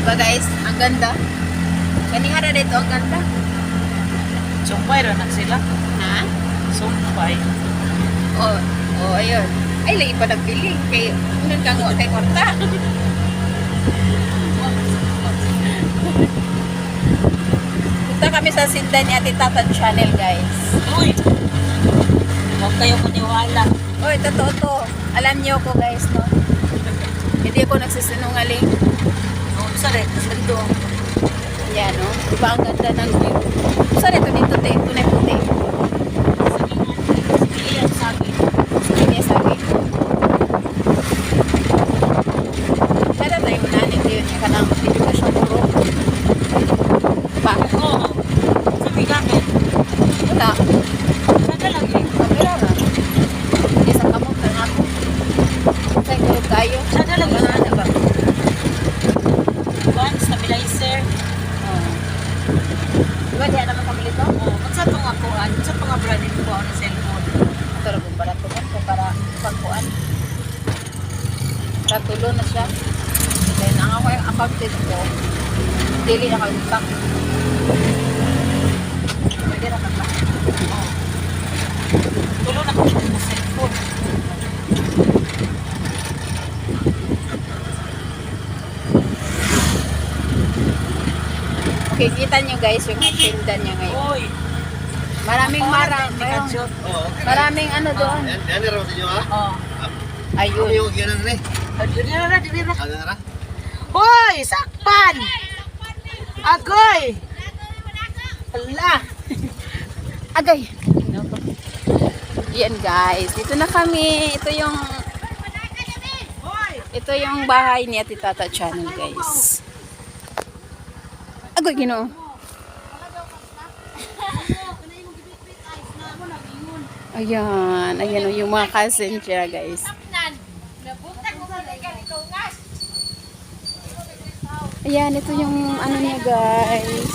Diba guys? Ang ganda. Kanihara dito, ang ganda. Sumpay rin na sila. Ha? Sumpay. Ayun. Ay, lagi pa nagpili. Kay, nun ka nga kay Korta. Punta kami sa sindan ni Ate Tatan Channel, guys. Uy! Huwag kayo maniwala. Oy, totoo to. Alam niyo ko, guys, no? Hindi ako nagsisinungaling. Noon sa rin, kasi ito. Yan, no? Diba ang ganda ng view? Saan ito dito, te? Ito na puti. Iyan sabi. Hindi sabi. Kada tayo mananin din yung kanang hindi ka siya puro. Ba? Oo. Sabi kami. Wala. Sada lang eh. Kamera na. Hindi sa kamot na ako. Sa'yo kulog tayo. Sada lang Wala isa. na ba? One stabilizer. Diba di naman kami dito? Oo. Magsa itong akuan. Sa mga branded ko ako ng cellphone. Ito rin para tuman ko para pagkuan. Ratulo na siya. Then ang ako yung accounted ko, daily na kayo tak. Pwede na kata. Tulo na ko sa cellphone. Okay, kita nyo guys yung tinda niya ngayon. Uy! Maraming maraming ano doon. Yan rin sa inyo ha? Oo. Ayun. Yung yan rin. Dili na, dili na. Ano na? Hoy! Sakpan! Agoy! Hala! Agay. Yan guys, dito na kami. Ito yung bahay ni Ate Tata Channel guys. Agoy, Ginoo. Ayan, ayan yung mga cousin siya guys. Ayan, ito yung ano niya guys.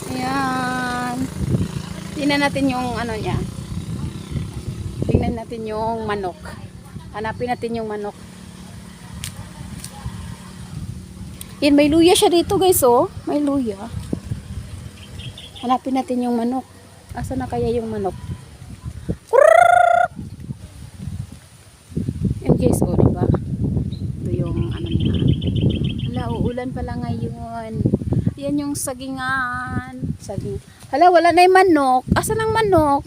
Ayan. Tingnan natin yung ano niya. Tingnan natin yung manok. Hanapin natin yung manok. Yan, may luya siya dito guys, oh. May luya. Hanapin natin yung manok. Asa na kaya yung manok? Yan guys, oh, diba? Ito yung ano niya. Hala, uulan pala ngayon. Yan yung sagingan. Saging. Hala, wala na yung manok. Asa ng manok?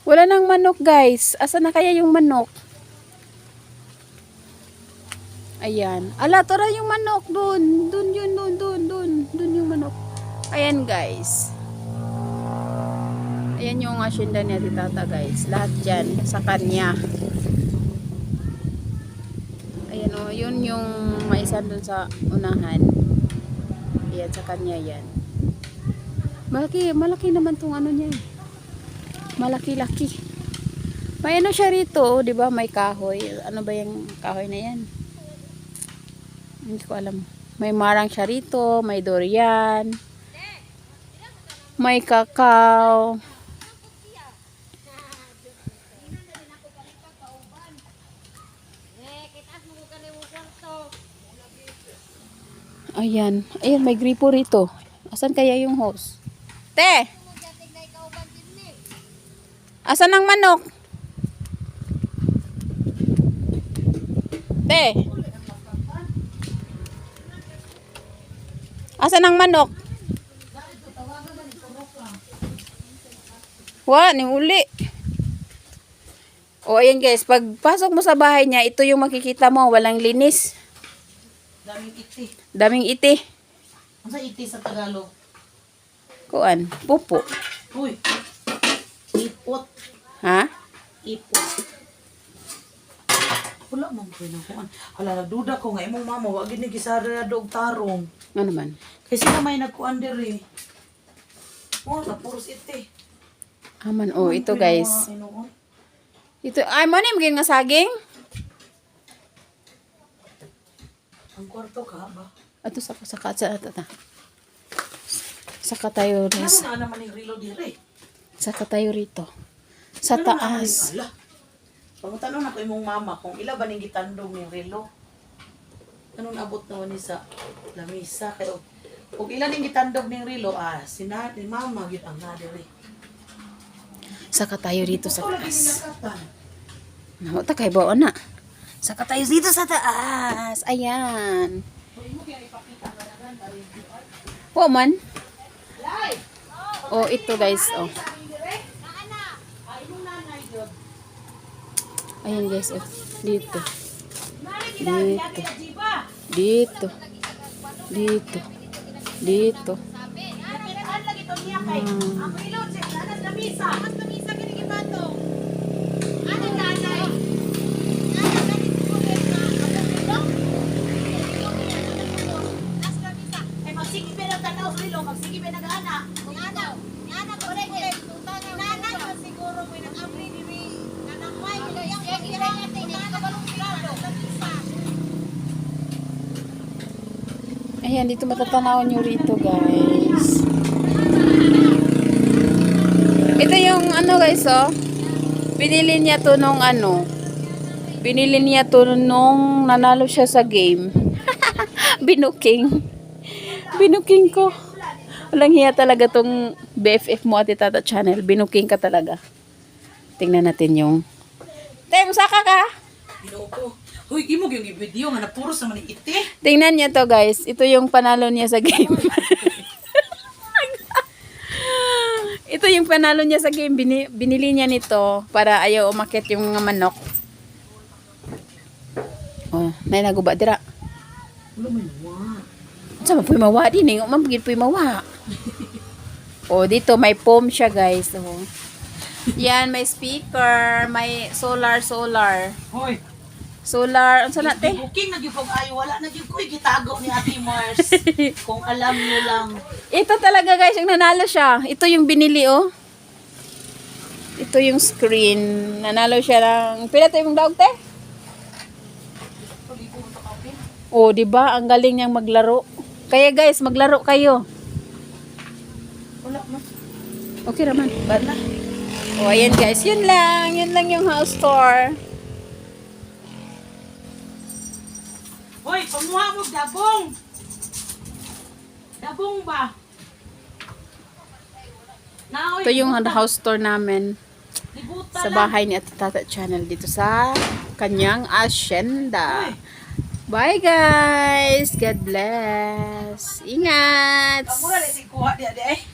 Wala nang manok guys. Asa na kaya yung manok? Ayan. Ala, tara yung manok dun. Dun yun, dun yung manok. Ayan guys. Ayan yung asyenda ni Ate Tata guys. Lahat dyan sa kanya. Ayan o, yun yung maisan dun sa unahan. Ayan, sa kanya yan. Malaki naman tong ano niya. Malaki-laki. May ano siya rito, di ba? May kahoy. Ano ba yung kahoy na yan? Hindi ko alam. May marang siya rito, may durian, may kakao. Ayan. Ayan, may gripo rito. Asan kaya yung hose? Te! Asan ang manok? Te! Asan ang manok? Wah, ni uli. O, ayan guys. Pag pasok mo sa bahay niya, ito yung makikita mo. Walang linis. Daming iti. Daming iti. Ano sa iti sa Tagalog? Kuan, pupo. Uy! Ipot. Ha? Ipot. Wala mong pinakuan. Hala, nagduda ko nga. Imong mama, wag ni gisara dog tarong. Ano naman? Kasi na may nagkuan diri. Oh, tapuros iti. Aman, oh, ito guys. Ito, ay mo ni maging nga saging? Ang kwarto ka ba? Ato saka Saka tayo Ano ris. na naman yung relo diri? Saka tayo rito. Sa Ano na taas. naman yung- Ala. Pangutanong na ko imong mama kung ila ba ning gitandong yung relo. Anong abot naman ni sa lamisa kay og ilan ning gitandog ning rilo ni mama gid ang nadiri. Saka tayo dito sa Lagi taas. nakatan. Nawata kay bawa na. Saka tayo dito sa taas. Ayan. Po man. Oh, ito guys. Oh. Ayan guys. Oh. Dito. Dito. Dito. Dito. Dito. Ayan, dito matatanaw nyo rito, guys. Ito yung ano, guys, oh. Binili niya to nung ano. Binili niya to nung nanalo siya sa game. Binuking. Binuking ko. Walang hiya talaga tong BFF mo at Tata Channel. Binuking ka talaga. Tingnan natin yung... Tay, musaka ka? Ginoo ko. Hoy, imo yung video nga napuros naman ni ite. Tingnan niya to guys. Ito yung panalo niya sa game. Ito yung panalo niya sa game. Binili niya nito para ayaw umakit yung mga manok. Oh, may naguba dira. Wala may nawa. Sa mapoy mawa din eh. Mambigit poy mawa. Oh, dito may foam siya guys. Oh. Yan, may speaker, may solar. Hoy, Solar, ano sa natin? booking na gyud ayo wala na gyud koy gitago ni Ate Mars. Kung alam niyo lang. Ito talaga guys, yung nanalo siya. Ito yung binili oh. Ito yung screen. Nanalo siya ng... Pila ito yung daog te? Oh, di ba? Ang galing niyang maglaro. Kaya guys, maglaro kayo. Wala man. Okay naman. Bad na. Oh, ayan guys. Yun lang. Yun lang yung house tour. Hoy, pamuha mo dabong. Dabong ba? Ito yung house tour namin sa bahay ni Ate Tata Channel dito sa kanyang asyenda. Bye guys! God bless! Ingat! Pamura na si kuha di ade.